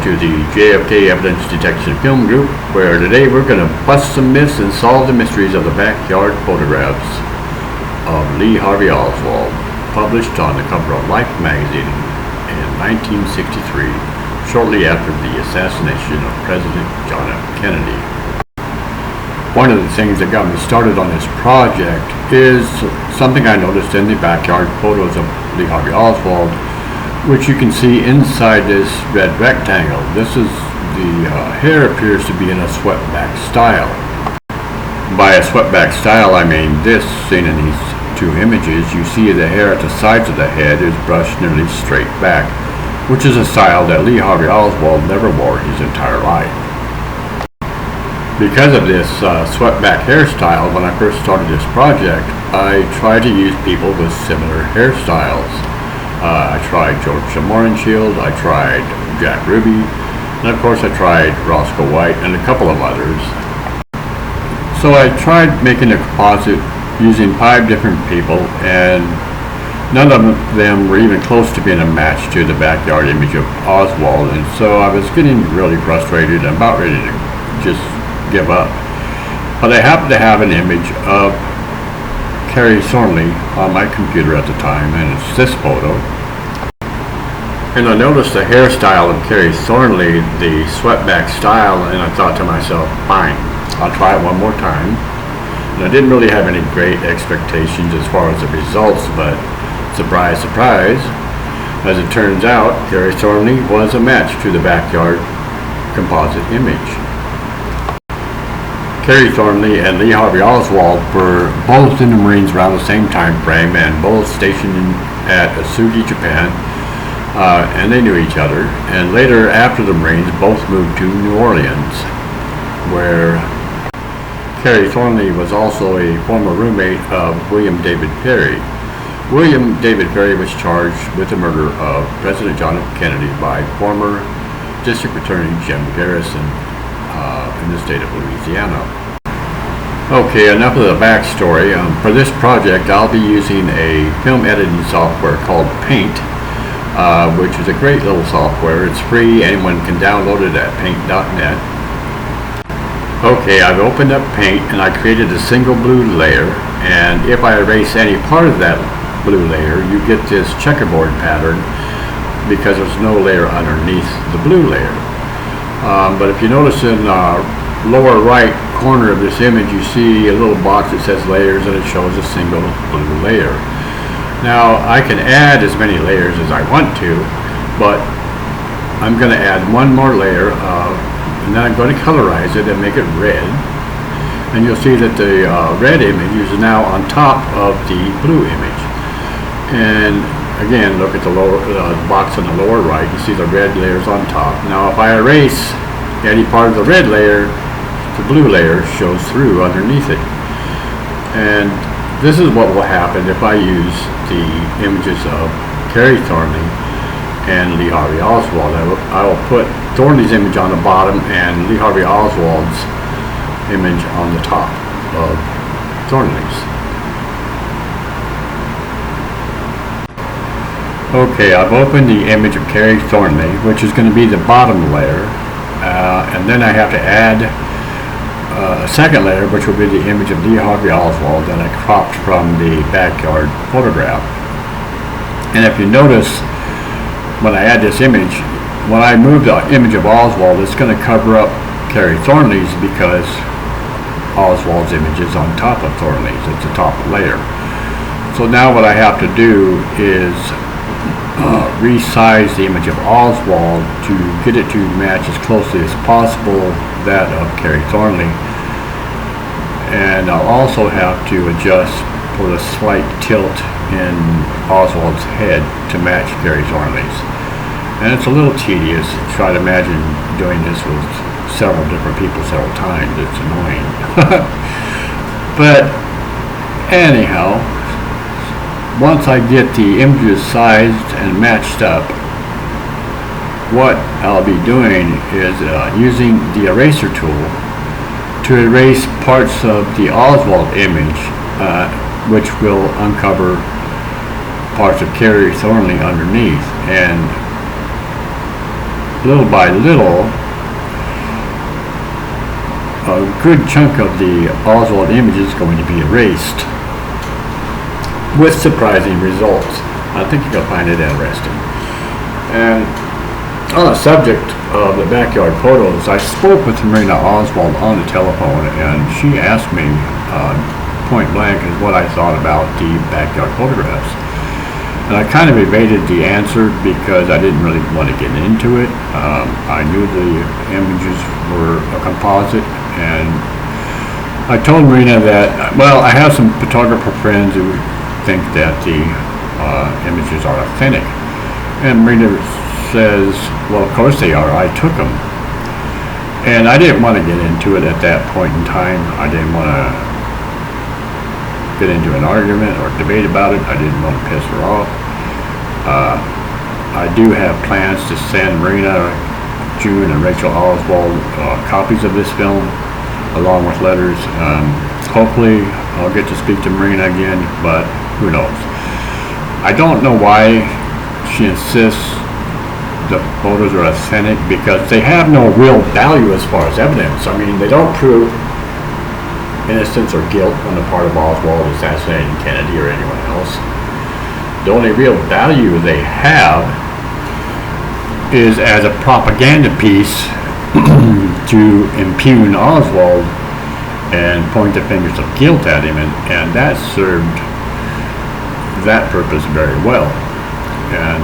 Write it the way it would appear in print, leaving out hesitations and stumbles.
to the JFK Evidence Detection Film Group, where today we're going to bust some myths and solve the mysteries of the backyard photographs of Lee Harvey Oswald, published on the cover of Life magazine in 1963, shortly after the assassination of President John F. Kennedy. One of the things that got me started on this project is something I noticed in the backyard photos of Lee Harvey Oswald, which you can see inside this red rectangle. This is the hair appears to be in a swept-back style. By a swept-back style, I mean this. Seen in these two images, you see the hair at the sides of the head is brushed nearly straight back, which is a style that Lee Harvey Oswald never wore his entire life. Because of this swept-back hairstyle, when I first started this project, I tried to use people with similar hairstyles. I tried George Morenshield, I tried Jack Ruby, and of course I tried Roscoe White and a couple of others. So I tried making a composite using 5 different people, and none of them were even close to being a match to the backyard image of Oswald, and so I was getting really frustrated and about ready to just give up. But I happened to have an image of Carrie Thornley on my computer at the time, and it's this photo. And I noticed the hairstyle of Carrie Thornley, the swept-back style, and I thought to myself, fine, I'll try it one more time. And I didn't really have any great expectations as far as the results, but surprise, surprise, as it turns out, Carrie Thornley was a match to the backyard composite image. Carrie Thornley and Lee Harvey Oswald were both in the Marines around the same time frame, and both stationed at Asugi, Japan, and they knew each other. And later, after the Marines, both moved to New Orleans, where Carrie Thornley was also a former roommate of William David Perry. William David Perry was charged with the murder of President John F. Kennedy by former District Attorney Jim Garrison in the state of Louisiana. Okay, enough of the backstory. For this project, I'll be using a film editing software called Paint, which is a great little software. It's free. Anyone can download it at paint.net. Okay, I've opened up Paint and I created a single blue layer, and if I erase any part of that blue layer, you get this checkerboard pattern because there's no layer underneath the blue layer. But if you notice in the lower right corner of this image, you see a little box that says layers, and it shows a single blue layer. Now I can add as many layers as I want to, but I'm going to add one more layer and then I'm going to colorize it and make it red, and you'll see that the red image is now on top of the blue image. And again, look at the lower box on the lower right. You see the red layers on top. Now if I erase any part of the red layer, the blue layer shows through underneath it. And this is what will happen if I use the images of Carrie Thornley and Lee Harvey Oswald. I will put Thornley's image on the bottom and Lee Harvey Oswald's image on the top of Thornley's. Okay, I've opened the image of Carrie Thornley, which is going to be the bottom layer, and then I have to add a second layer, which will be the image of Lee Harvey Oswald that I cropped from the backyard photograph. And if you notice, when I add this image, when I move the image of Oswald, it's going to cover up Carrie Thornley's because Oswald's image is on top of Thornley's. It's the top layer. So now what I have to do is resize the image of Oswald to get it to match as closely as possible that of Carrie Thornley, and I'll also have to adjust for the slight tilt in Oswald's head to match Carrie Thornley's. And it's a little tedious to try to imagine doing this with several different people several times. It's annoying. But anyhow, once I get the images sized and matched up, what I'll be doing is using the eraser tool to erase parts of the Oswald image, which will uncover parts of Carrie Thornley underneath. And little by little, a good chunk of the Oswald image is going to be erased with surprising results. I think you're going to find it interesting. And on the subject of the backyard photos, I spoke with Marina Oswald on the telephone, and she asked me point blank what I thought about the backyard photographs. And I kind of evaded the answer because I didn't really want to get into it. I knew the images were a composite, and I told Marina that, well, I have some photographer friends who think that the images are authentic. And Marina says, well, of course they are. I took them. And I didn't want to get into it at that point in time. I didn't want to get into an argument or debate about it. I didn't want to piss her off. I do have plans to send Marina, June, and Rachel Oswald copies of this film along with letters. Hopefully I'll get to speak to Marina again, but who knows. I don't know why she insists the photos are authentic, because they have no real value as far as evidence. I mean, they don't prove innocence or guilt on the part of Oswald assassinating Kennedy or anyone else. The only real value they have is as a propaganda piece to impugn Oswald and point the fingers of guilt at him, and that served that purpose very well. And